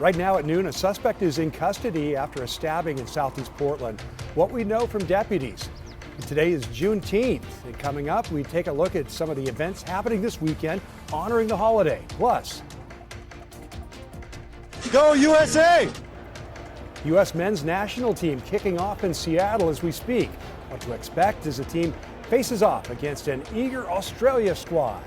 Right now at noon, a suspect is in custody after a stabbing in southeast Portland. What we know from deputies. Today is Juneteenth, and coming up, we take a look at some of the events happening this weekend honoring the holiday. Plus, go USA! U.S. men's national team kicking off in Seattle as we speak. What to expect as the team faces off against an eager Australia squad.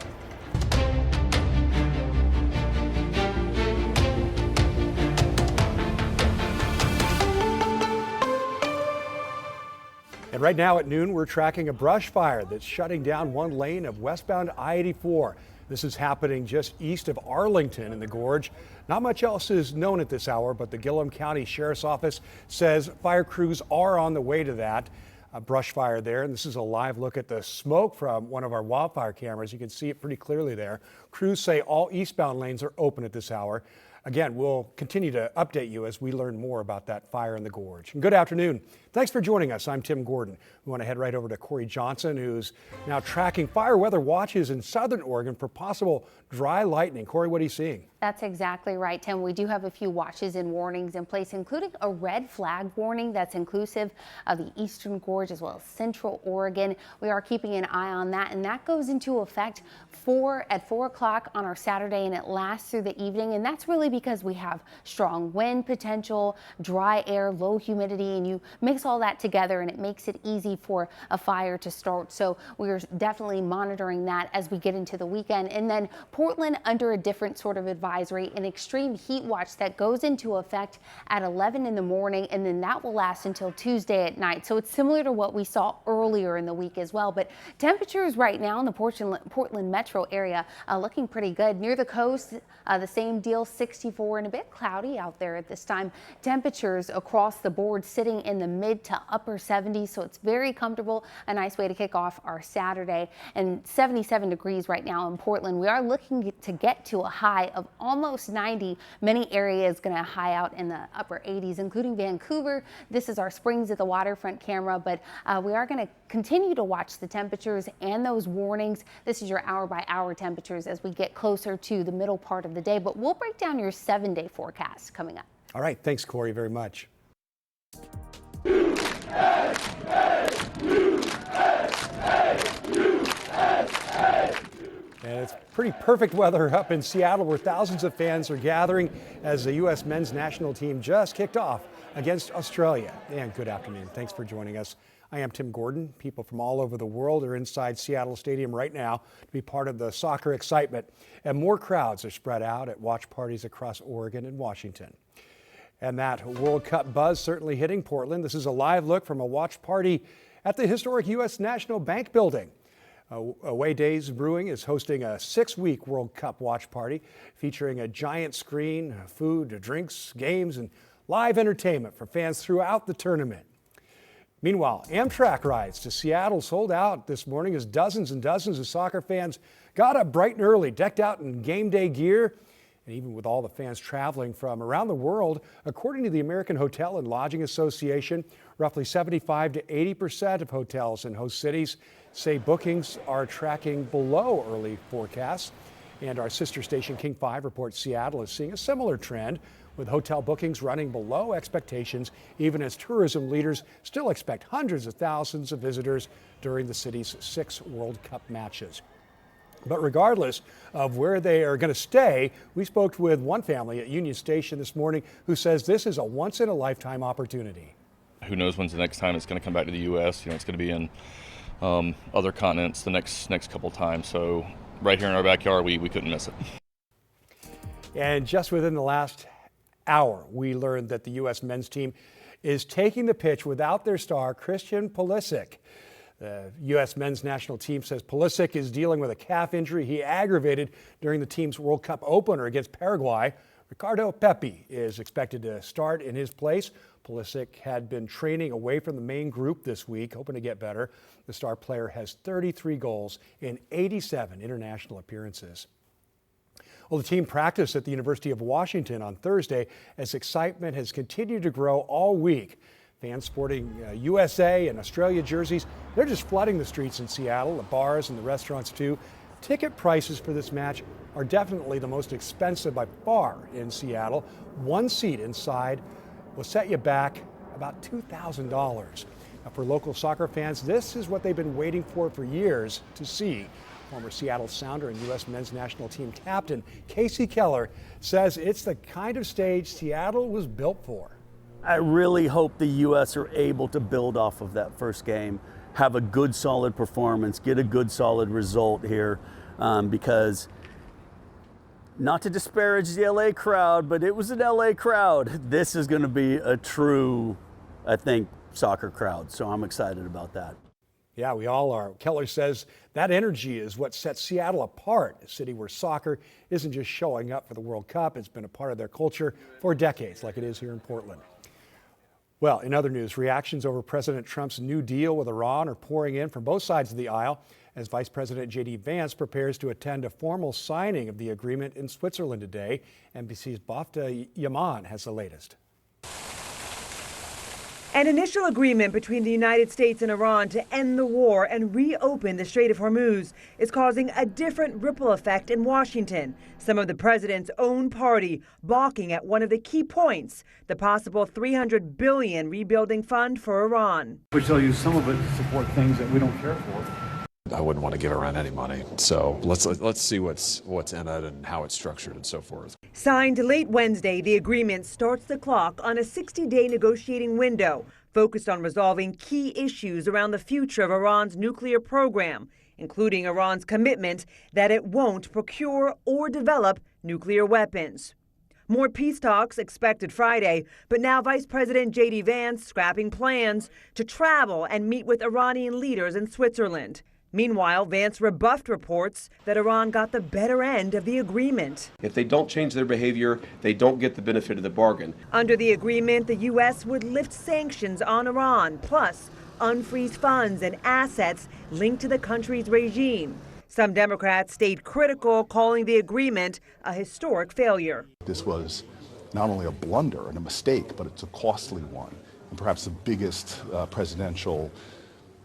And right now at noon, we're tracking a brush fire that's shutting down one lane of westbound I-84. This is happening just east of Arlington in the Gorge. Not much else is known at this hour, but the Gillum County Sheriff's Office says fire crews are on the way to that. A brush fire there, and this is a live look at the smoke from one of our wildfire cameras. You can see it pretty clearly there. Crews say all eastbound lanes are open at this hour. Again, we'll continue to update you as we learn more about that fire in the Gorge. And good afternoon. Thanks for joining us. I'm Tim Gordon. We want to head right over to Corey Johnson, who's now tracking fire weather watches in southern Oregon for possible dry lightning. Corey, what are you seeing? That's exactly right, Tim. We do have a few watches and warnings in place, including a red flag warning that's inclusive of the eastern Gorge as well as central Oregon. We are keeping an eye on that, and that goes into effect at 4 o'clock on our Saturday, and it lasts through the evening. And that's really because we have strong wind potential, dry air, low humidity, and you mix all that together and it makes it easy for a fire to start. So we're definitely monitoring that as we get into the weekend. And then Portland under a different sort of advisory, an extreme heat watch that goes into effect at 11 in the morning, and then that will last until Tuesday at night. So it's similar to what we saw earlier in the week as well. But temperatures right now in the Portland metro area looking pretty good. Near the coast, the same deal, 64 and a bit cloudy out there at this time. Temperatures across the board sitting in the mid to upper 70s, so it's very comfortable. A nice way to kick off our Saturday. And 77 degrees right now in Portland. We are looking to get to a high of almost 90. Many areas going to high out in the upper 80s, including Vancouver. This is our Springs at the Waterfront camera, but we are going to continue to watch the temperatures and those warnings. This is your hour-by-hour temperatures as we get closer to the middle part of the day, but we'll break down your 7-day forecast coming up. All right, thanks, Corey, very much. And it's pretty perfect weather up in Seattle, where thousands of fans are gathering as the U.S. men's national team just kicked off against Australia. And good afternoon. Thanks for joining us. I am Tim Gordon. People from all over the world are inside Seattle Stadium right now to be part of the soccer excitement. And more crowds are spread out at watch parties across Oregon and Washington. And that World Cup buzz certainly hitting Portland. This is a live look from a watch party at the historic U.S. National Bank building. Away Days Brewing is hosting a 6-week World Cup watch party featuring a giant screen, food, drinks, games, and live entertainment for fans throughout the tournament. Meanwhile, Amtrak rides to Seattle sold out this morning as dozens and dozens of soccer fans got up bright and early, decked out in game day gear. And even with all the fans traveling from around the world, according to the American Hotel and Lodging Association, roughly 75 to 80% of hotels in host cities say bookings are tracking below early forecasts. And our sister station King 5 reports Seattle is seeing a similar trend, with hotel bookings running below expectations, even as tourism leaders still expect hundreds of thousands of visitors during the city's 6 World Cup matches. But regardless of where they are going to stay, we spoke with one family at Union Station this morning who says this is a once-in-a-lifetime opportunity. Who knows when's the next time it's going to come back to the U.S. It's going to be in other continents the next couple times. So right here in our backyard, we couldn't miss it. And just within the last hour, we learned that the U.S. men's team is taking the pitch without their star, Christian Pulisic. The U.S. men's national team says Pulisic is dealing with a calf injury he aggravated during the team's World Cup opener against Paraguay. Ricardo Pepi is expected to start in his place. Pulisic had been training away from the main group this week, hoping to get better. The star player has 33 goals in 87 international appearances. Well, the team practiced at the University of Washington on Thursday as excitement has continued to grow all week. Fans sporting USA and Australia jerseys, they're just flooding the streets in Seattle, the bars and the restaurants too. Ticket prices for this match are definitely the most expensive by far in Seattle. One seat inside will set you back about $2,000. Now, for local soccer fans, this is what they've been waiting for years to see. Former Seattle Sounder and U.S. men's national team captain Casey Keller says it's the kind of stage Seattle was built for. I really hope the U.S. are able to build off of that first game, have a good solid performance, get a good solid result here, because not to disparage the LA crowd, but it was an LA crowd. This is going to be a true, I think, soccer crowd, so I'm excited about that. Yeah, we all are. Keller says that energy is what sets Seattle apart, a city where soccer isn't just showing up for the World Cup. It's been a part of their culture for decades, like it is here in Portland. Well, in other news, reactions over President Trump's new deal with Iran are pouring in from both sides of the aisle as Vice President J.D. Vance prepares to attend a formal signing of the agreement in Switzerland today. NBC's Bafta Yaman has the latest. An initial agreement between the United States and Iran to end the war and reopen the Strait of Hormuz is causing a different ripple effect in Washington. Some of the president's own party balking at one of the key points, the possible $300 billion rebuilding fund for Iran. Which they'll use some of it to support things that we don't care for. I wouldn't want to give Iran any money, so let's see what's in it and how it's structured and so forth. Signed late Wednesday, the agreement starts the clock on a 60-day negotiating window focused on resolving key issues around the future of Iran's nuclear program, including Iran's commitment that it won't procure or develop nuclear weapons. More peace talks expected Friday, but now Vice President J.D. Vance scrapping plans to travel and meet with Iranian leaders in Switzerland. Meanwhile, Vance rebuffed reports that Iran got the better end of the agreement. If they don't change their behavior, they don't get the benefit of the bargain. Under the agreement, the U.S. would lift sanctions on Iran, plus unfreeze funds and assets linked to the country's regime. Some Democrats stayed critical, calling the agreement a historic failure. This was not only a blunder and a mistake, but it's a costly one, and perhaps the biggest presidential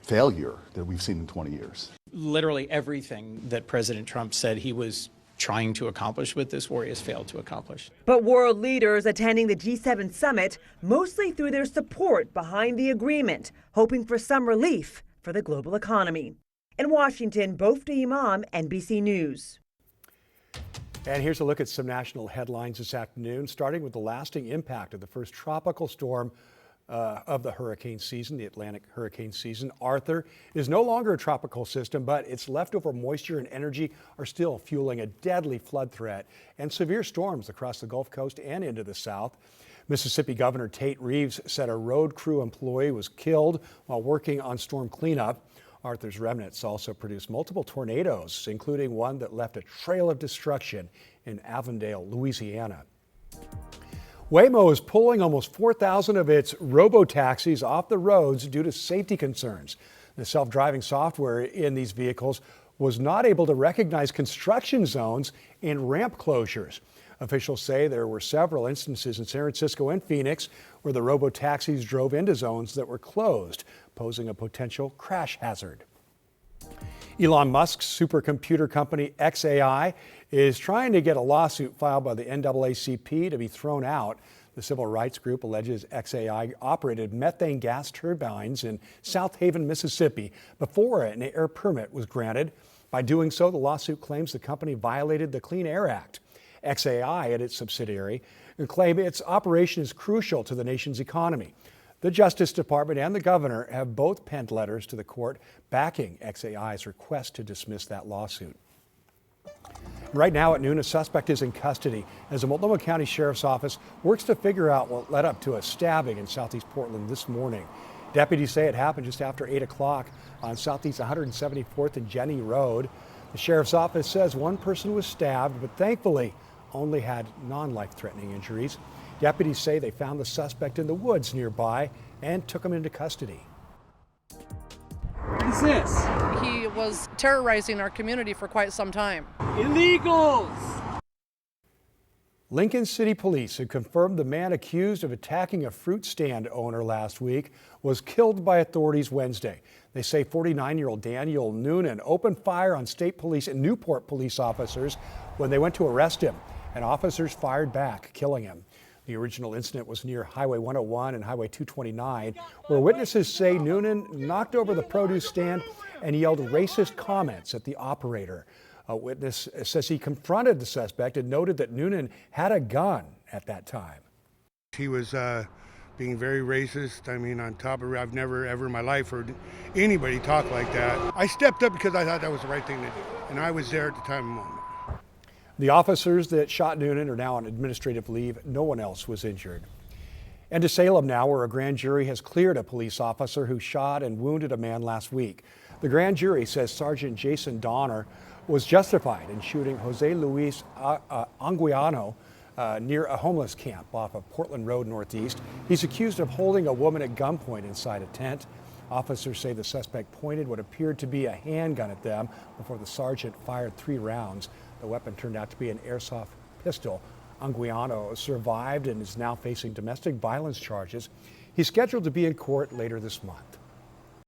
failure that we've seen in 20 years. Literally everything that President Trump said he was trying to accomplish with this war, he has failed to accomplish. But world leaders attending the G7 summit mostly threw their support behind the agreement, hoping for some relief for the global economy. In Washington, Bafta Imam, NBC News. And here's a look at some national headlines this afternoon, starting with the lasting impact of the first tropical storm of the hurricane season, the Atlantic hurricane season. Arthur is no longer a tropical system, but its leftover moisture and energy are still fueling a deadly flood threat and severe storms across the Gulf Coast and into the South. Mississippi Governor Tate Reeves said a road crew employee was killed while working on storm cleanup. Arthur's remnants also produced multiple tornadoes, including one that left a trail of destruction in Avondale, Louisiana. Waymo is pulling almost 4,000 of its robo-taxis off the roads due to safety concerns. The self-driving software in these vehicles was not able to recognize construction zones and ramp closures. Officials say there were several instances in San Francisco and Phoenix where the robo-taxis drove into zones that were closed, posing a potential crash hazard. Elon Musk's supercomputer company xAI is trying to get a lawsuit filed by the NAACP to be thrown out. The civil rights group alleges xAI operated methane gas turbines in South Haven, Mississippi, before an air permit was granted. By doing so, the lawsuit claims the company violated the Clean Air Act. xAI and its subsidiary claim its operation is crucial to the nation's economy. The Justice Department and the governor have both penned letters to the court backing xAI's request to dismiss that lawsuit. Right now at noon, a suspect is in custody as the Multnomah County Sheriff's Office works to figure out what led up to a stabbing in southeast Portland this morning. Deputies say it happened just after 8 o'clock on southeast 174th and Jenny Road. The Sheriff's Office says one person was stabbed, but thankfully only had non-life-threatening injuries. Deputies say they found the suspect in the woods nearby and took him into custody. What is this? He was terrorizing our community for quite some time. Illegals! Lincoln City Police have confirmed the man accused of attacking a fruit stand owner last week was killed by authorities Wednesday. They say 49-year-old Daniel Noonan opened fire on state police and Newport police officers when they went to arrest him, and officers fired back, killing him. The original incident was near Highway 101 and Highway 229, where witnesses say Noonan knocked over the produce stand and yelled racist comments at the operator. A witness says he confronted the suspect and noted that Noonan had a gun at that time. He was being very racist. I mean, on top of it, I've never ever in my life heard anybody talk like that. I stepped up because I thought that was the right thing to do, and I was there at the time and moment. The officers that shot Noonan are now on administrative leave. No one else was injured. And to Salem now, where a grand jury has cleared a police officer who shot and wounded a man last week. The grand jury says Sergeant Jason Donner was justified in shooting Jose Luis Anguiano near a homeless camp off of Portland Road Northeast. He's accused of holding a woman at gunpoint inside a tent. Officers say the suspect pointed what appeared to be a handgun at them before the sergeant fired 3 rounds. The weapon turned out to be an airsoft pistol. Anguiano survived and is now facing domestic violence charges. He's scheduled to be in court later this month.